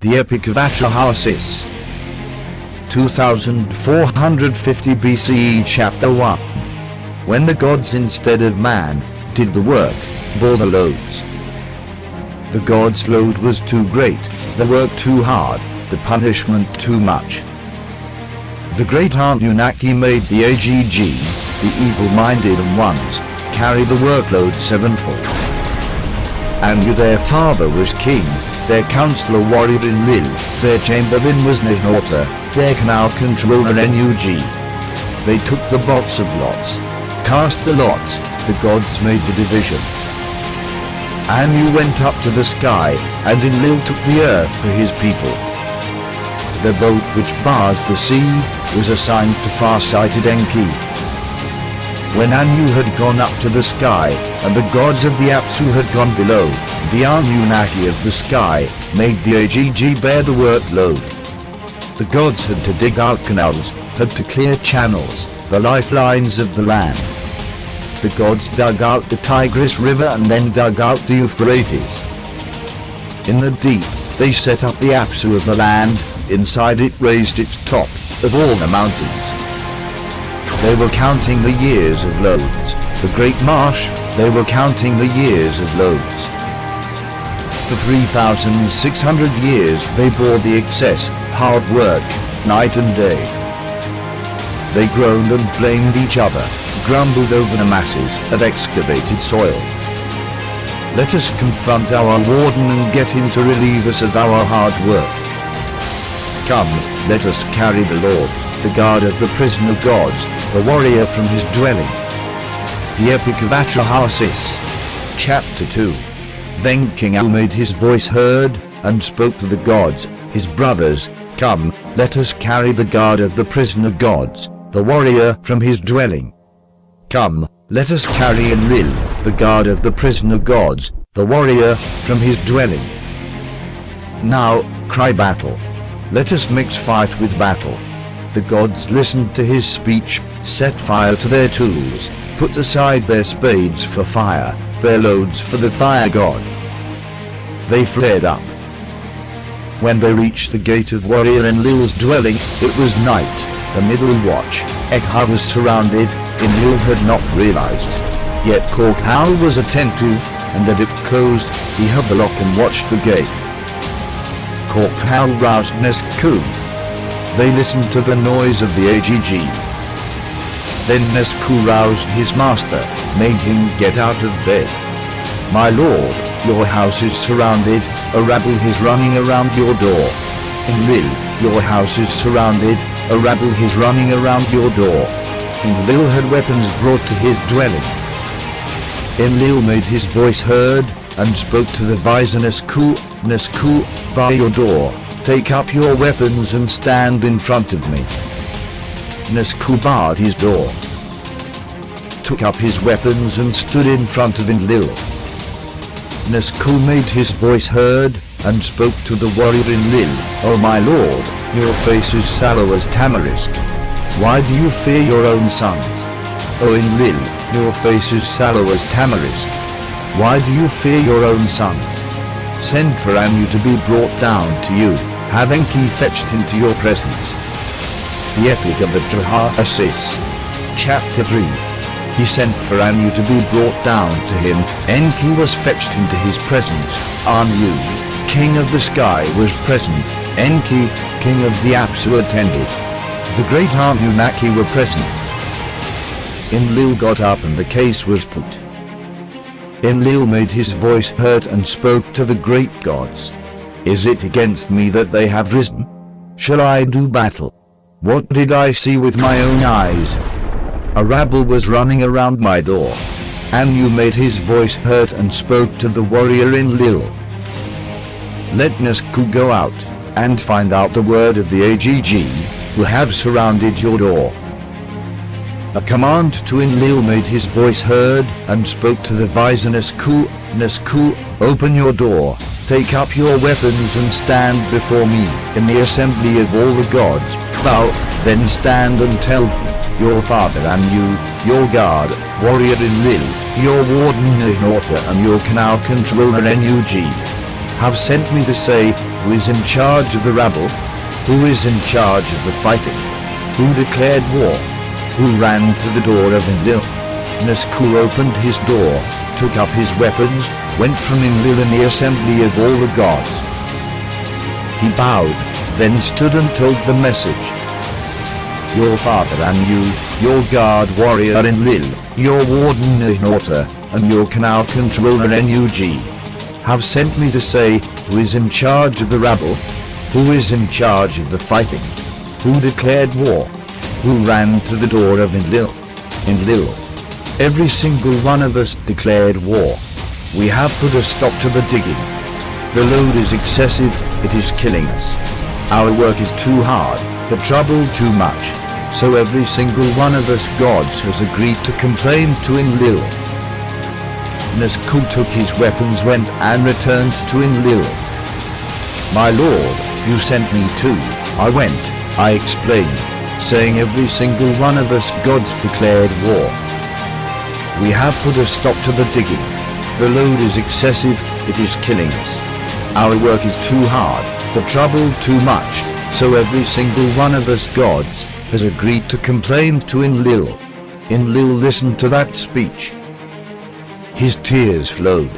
The Epic of Atrahasis. 2450 BCE Chapter 1. When the gods instead of man did the work, bore the loads. The gods' load was too great, the work too hard, the punishment too much. The great Annunaki made the Igigi, the evil-minded ones, carry the workload sevenfold. Annu their father was king, their counselor warrior Enlil, their chamberlain was Nihorta, their canal controller Enlil. They took the box of lots, cast the lots, the gods made the division. Annu went up to the sky, and Enlil took the earth for his people. The boat which bars the sea was assigned to far-sighted Enki. When Annu had gone up to the sky, and the gods of the Apsu had gone below, the Annunaki of the sky made the Igigi bear the workload. The gods had to dig out canals, had to clear channels, the lifelines of the land. The gods dug out the Tigris River and then dug out the Euphrates. In the deep, they set up the Apsu of the land, inside it raised its top, of all the mountains. They were counting the years of loads, the great marsh, they were counting the years of loads. For 3,600 years they bore the excess, hard work, night and day. They groaned and blamed each other, grumbled over the masses, and excavated soil. Let us confront our warden and get him to relieve us of our hard work. Come, let us carry the Lord, the guard of the prison of gods, the warrior from his dwelling. The Epic of Atrahasis. Chapter 2. Then King Al made his voice heard, and spoke to the gods, his brothers, Come, let us carry the guard of the prison of gods, the warrior from his dwelling. Come, let us carry Enlil, the guard of the prison of gods, the warrior from his dwelling. Now, cry battle. Let us mix fight with battle. The gods listened to his speech, set fire to their tools, put aside their spades for fire, their loads for the fire god. They flared up. When they reached the gate of warrior Enlil's dwelling, it was night, the middle watch. Ekha was surrounded, Enlil had not realized. Yet Korkhal was attentive, and as it closed, he held the lock and watched the gate. Korkhal roused Nesku. They listened to the noise of the Igigi. Then Nesku roused his master, made him get out of bed. My lord, your house is surrounded, a rabble is running around your door. Enlil, your house is surrounded, a rabble is running around your door. Enlil had weapons brought to his dwelling. Enlil made his voice heard, and spoke to the visor Nesku, Nesku, by your door, take up your weapons and stand in front of me. Nesku barred his door, took up his weapons and stood in front of Enlil. Nesku made his voice heard, and spoke to the warrior Enlil, O my lord, your face is sallow as tamarisk. Why do you fear your own sons? O Enlil, your face is sallow as tamarisk. Why do you fear your own sons? Send for Annu to be brought down to you, have Enki fetched into your presence. The Epic of Atrahasis. Chapter 3. He sent for Annu to be brought down to him, Enki was fetched into his presence, Annu, king of the sky was present, Enki, king of the Apsu attended. The great Annunaki were present. Enlil got up and the case was put. Enlil made his voice heard and spoke to the great gods. Is it against me that they have risen? Shall I do battle? What did I see with my own eyes? A rabble was running around my door. Annu made his voice heard and spoke to the warrior Enlil. Let Nesku go out, and find out the word of the Igigi, who have surrounded your door. A command to Enlil made his voice heard, and spoke to the visor Nesku, Nesku, open your door, take up your weapons and stand before me, in the assembly of all the gods, bow, then stand and tell me, your father Annu, your guard, warrior Enlil, your warden Nihorta and your canal controller Enlil have sent me to say, who is in charge of the rabble? Who is in charge of the fighting? Who declared war? Who ran to the door of Enlil? Nazku opened his door, took up his weapons, went from Enlil in the assembly of all the gods. He bowed, then stood and told the message. Your father Anu, your guard warrior Enlil, your warden Ignota, and your canal controller Nug, have sent me to say, who is in charge of the rabble? Who is in charge of the fighting? Who declared war? Who ran to the door of Enlil? Enlil. Every single one of us declared war. We have put a stop to the digging. The load is excessive, it is killing us. Our work is too hard, the trouble too much. So every single one of us gods has agreed to complain to Enlil. Nazku took his weapons, went and returned to Enlil. My lord, you sent me too. I went, I explained, saying every single one of us gods declared war. We have put a stop to the digging. The load is excessive, it is killing us. Our work is too hard, the trouble too much, so every single one of us gods has agreed to complain to Enlil. Enlil listened to that speech. His tears flowed.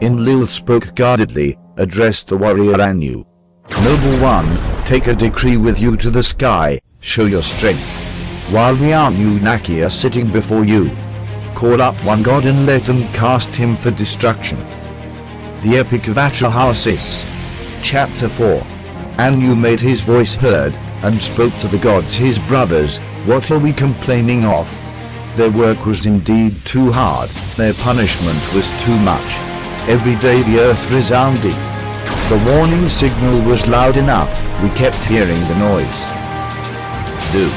Enlil spoke guardedly, addressed the warrior Anu. Noble one, take a decree with you to the sky, show your strength. While the Annunaki are sitting before you, call up one god and let them cast him for destruction. The Epic of Atrahasis. Chapter 4. Anu made his voice heard, and spoke to the gods his brothers, what are we complaining of? Their work was indeed too hard, their punishment was too much. Every day the earth resounded. The warning signal was loud enough, we kept hearing the noise. Do.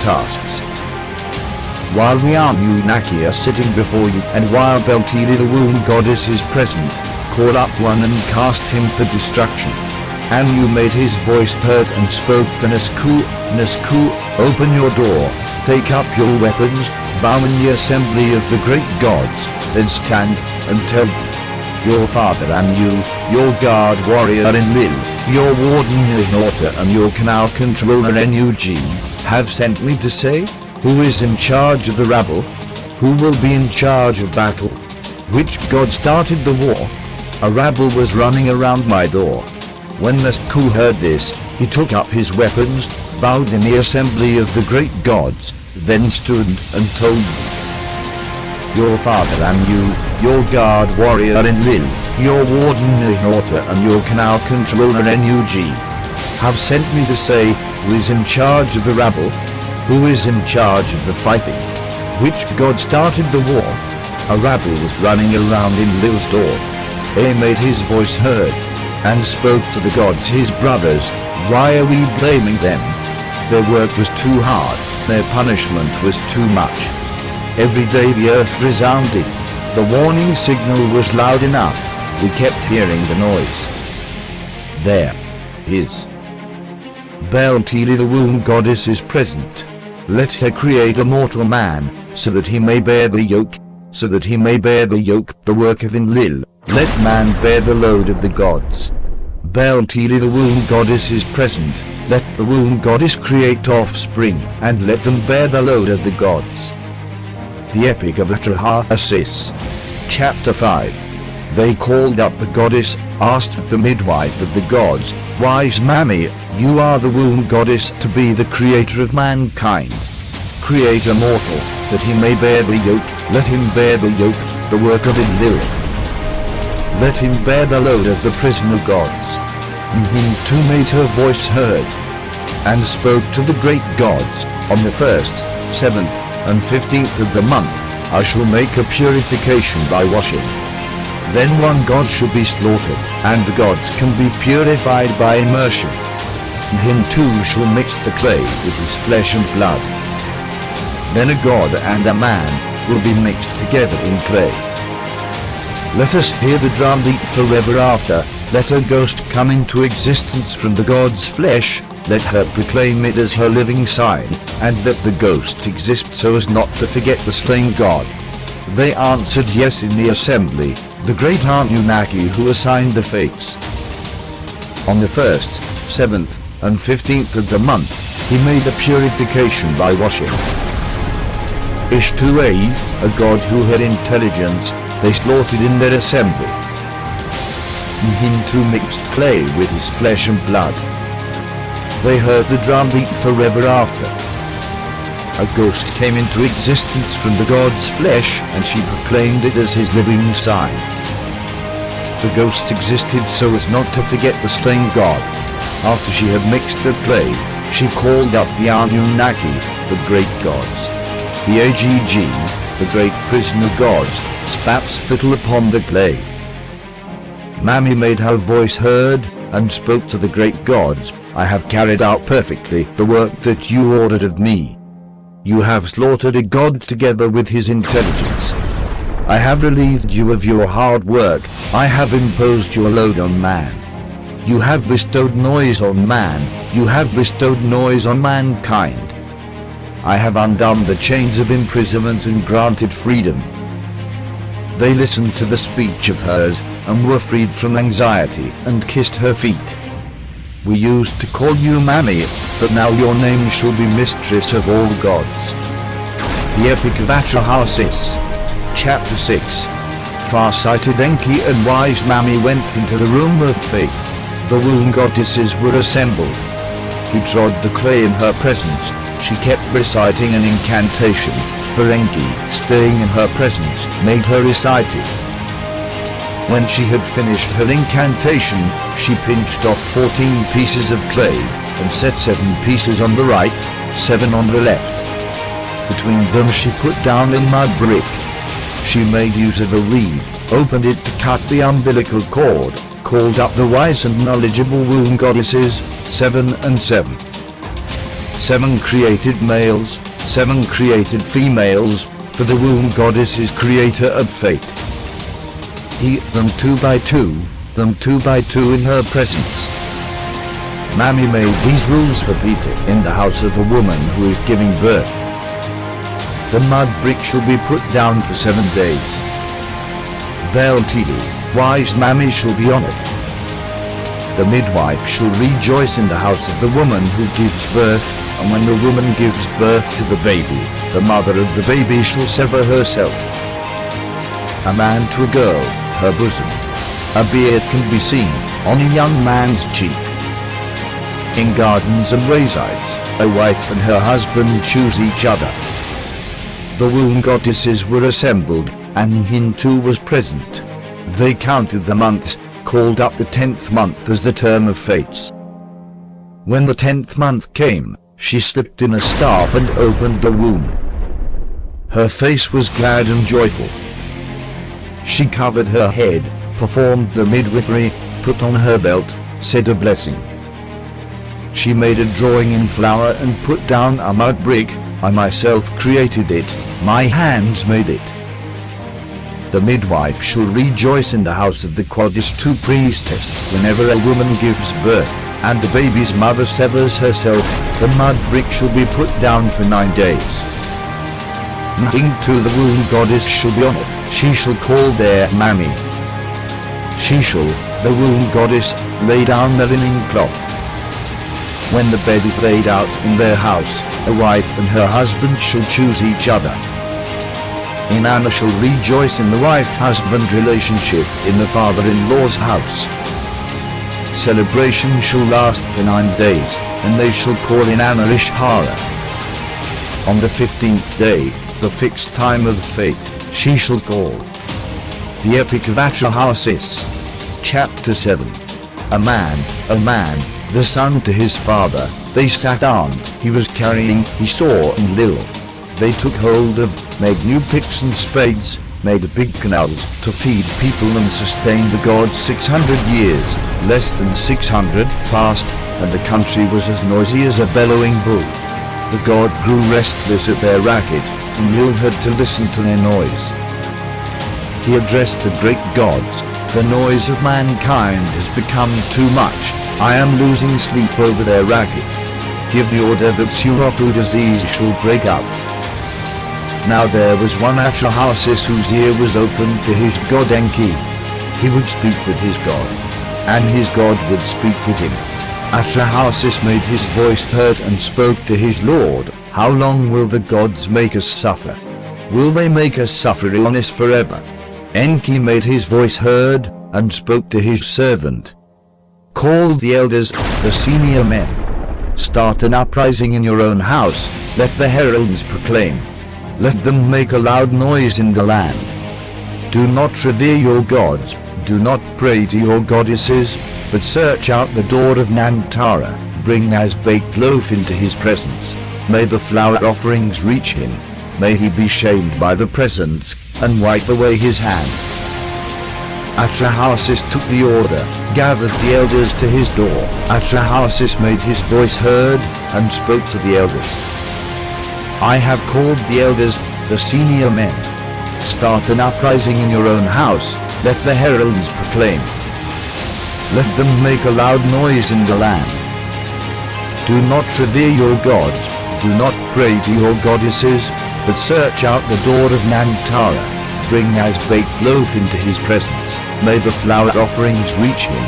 Tasks. While the Annunaki are sitting before you, and while Belltilli the womb goddess is present, call up one and cast him for destruction. Anu made his voice heard and spoke to Nazku. Nazku, open your door, take up your weapons, bow in the assembly of the great gods, then stand and tell your father Anu, your guard warrior Enlil, your warden Ignota and your canal controller Nug, have sent me to say, who is in charge of the rabble? Who will be in charge of battle? Which god started the war? A rabble was running around my door. When Nazku heard this, he took up his weapons, bowed in the assembly of the great gods, then stood and told them. Your father Anu, your guard warrior Enlil, your warden Ignota and your canal controller Nug, have sent me to say, who is in charge of the rabble? Who is in charge of the fighting? Which god started the war? A rabble was running around Enlil's door. He made his voice heard, and spoke to the gods his brothers, why are we blaming them? Their work was too hard, their punishment was too much. Every day the earth resounded, the warning signal was loud enough, we kept hearing the noise. There is Belltilli the womb goddess is present. Let her create a mortal man, so that he may bear the yoke, so that he may bear the yoke, the work of Enlil. Let man bear the load of the gods. Belltilli the womb goddess is present, let the womb goddess create offspring, and let them bear the load of the gods. The Epic of Atrahasis. Chapter 5. They called up the goddess, asked the midwife of the gods, wise Mami, you are the womb goddess to be the creator of mankind. Create a mortal, that he may bear the yoke, let him bear the yoke, the work of Enlil. Let him bear the load of the prisoner gods. And he too made her voice heard, and spoke to the great gods, on the 1st, 7th, and 15th of the month, I shall make a purification by washing. Then one god shall be slaughtered, and the gods can be purified by immersion. And him too shall mix the clay with his flesh and blood. Then a god and a man will be mixed together in clay. Let us hear the drumbeat forever after, let a ghost come into existence from the god's flesh, let her proclaim it as her living sign, and let the ghost exist so as not to forget the slain god. They answered yes in the assembly, the great Annunaki who assigned the fates. On the 1st, 7th, and 15th of the month, he made a purification by washing. Ishtu'a, a god who had intelligence, they slaughtered in their assembly. Hintu mixed clay with his flesh and blood. They heard the drumbeat forever after. A ghost came into existence from the god's flesh, and she proclaimed it as his living sign. The ghost existed so as not to forget the slain god. After she had mixed the clay, she called up the Annunaki, the great gods. The Igigi, the great prisoner gods, spat spittle upon the clay. Mami made her voice heard, and spoke to the great gods, I have carried out perfectly the work that you ordered of me. You have slaughtered a god together with his intelligence. I have relieved you of your hard work, I have imposed your load on man. You have bestowed noise on man, you have bestowed noise on mankind. I have undone the chains of imprisonment and granted freedom. They listened to the speech of hers, and were freed from anxiety, and kissed her feet. We used to call you Mami, but now your name shall be Mistress of all gods. The Epic of Atrahasis. Chapter 6. Far-sighted Enki and wise Mami went into the room of fate. The womb goddesses were assembled. He trod the clay in her presence. She kept reciting an incantation, for Enki, staying in her presence, made her recite it. When she had finished her incantation, she pinched off 14 pieces of clay, and set 7 pieces on the right, 7 on the left. Between them she put down a mud brick. She made use of a reed, opened it to cut the umbilical cord, called up the wise and knowledgeable womb goddesses, 7 and 7. 7 created males, 7 created females, for the womb goddess is creator of fate. He them 2 by 2, them 2 by 2 in her presence. Mami made these rules for people in the house of a woman who is giving birth. The mud brick shall be put down for 7 days. Belltilli, wise Mami shall be on it. The midwife shall rejoice in the house of the woman who gives birth, and when the woman gives birth to the baby, the mother of the baby shall sever herself. A man to a girl, her bosom. A beard can be seen on a young man's cheek. In gardens and waysides, a wife and her husband choose each other. The womb goddesses were assembled, and Hintu was present. They counted the months, called up the 10th month as the term of fates. When the 10th month came, she slipped in a staff and opened the womb. Her face was glad and joyful. She covered her head, performed the midwifery, put on her belt, said a blessing. She made a drawing in flour and put down a mud brick. I myself created it, my hands made it. The midwife shall rejoice in the house of the goddess to priestess whenever a woman gives birth, and the baby's mother severs herself. The mud brick shall be put down for 9 days. Nothing to the womb goddess shall be on it. She shall call their Mami. She shall, the womb goddess, lay down the linen cloth. When the bed is laid out in their house, a wife and her husband shall choose each other. Inanna shall rejoice in the wife-husband relationship in the father-in-law's house. Celebration shall last for 9 days, and they shall call Inanna Ishhara. On the 15th day, the fixed time of fate, she shall call. The Epic of Atrahasis. Chapter 7. A man, the son to his father, they sat armed. He was carrying, he saw Enlil. They took hold of, made new picks and spades, made big canals to feed people and sustain the gods 600 years, less than 600 passed, and the country was as noisy as a bellowing bull. The god grew restless at their racket, and Enlil had to listen to their noise. He addressed the great gods, the noise of mankind has become too much, I am losing sleep over their racket. Give the order that Shuruppak disease shall break out. Now there was one Atrahasis whose ear was open to his god Enki. He would speak with his god. and his God would speak with him. Atrahasis made his voice heard and spoke to his Lord, "How long will the gods make us suffer? Will they make us suffer illness forever?" Enki made his voice heard, and spoke to his servant. "Call the elders, the senior men. Start an uprising in your own house, let the heralds proclaim. Let them make a loud noise in the land. Do not revere your gods, do not pray to your goddesses, but search out the door of Nantara, bring as baked loaf into his presence. May the flour offerings reach him, may he be shamed by the presents, and wipe away his hand." Atrahasis took the order, gathered the elders to his door. Atrahasis made his voice heard, and spoke to the elders. "I have called the elders, the senior men. Start an uprising in your own house, let the heralds proclaim. Let them make a loud noise in the land. Do not revere your gods, do not pray to your goddesses, but search out the door of Nantara, bring as baked loaf into his presence, may the flour offerings reach him.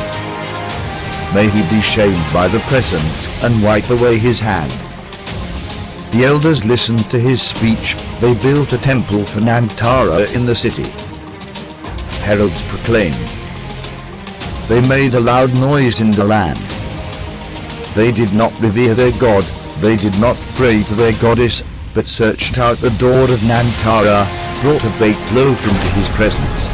May he be shamed by the presents, and wipe away his hand." The elders listened to his speech. They built a temple for Nantara in the city. Heralds proclaimed. They made a loud noise in the land. They did not revere their god, they did not pray to their goddess, but searched out the door of Nantara, brought a baked loaf into his presence.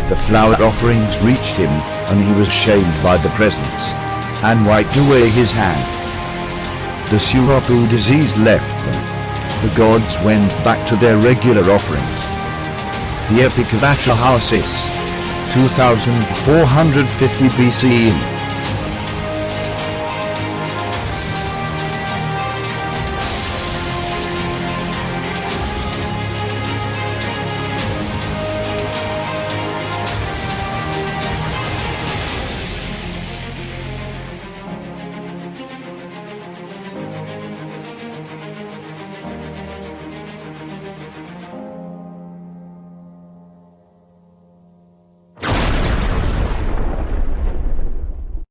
The flour offerings reached him, and he was shamed by the presents, and wiped away his hand. The Shuruppak disease left them. The gods went back to their regular offerings. The Epic of Atrahasis, 2450 BCE.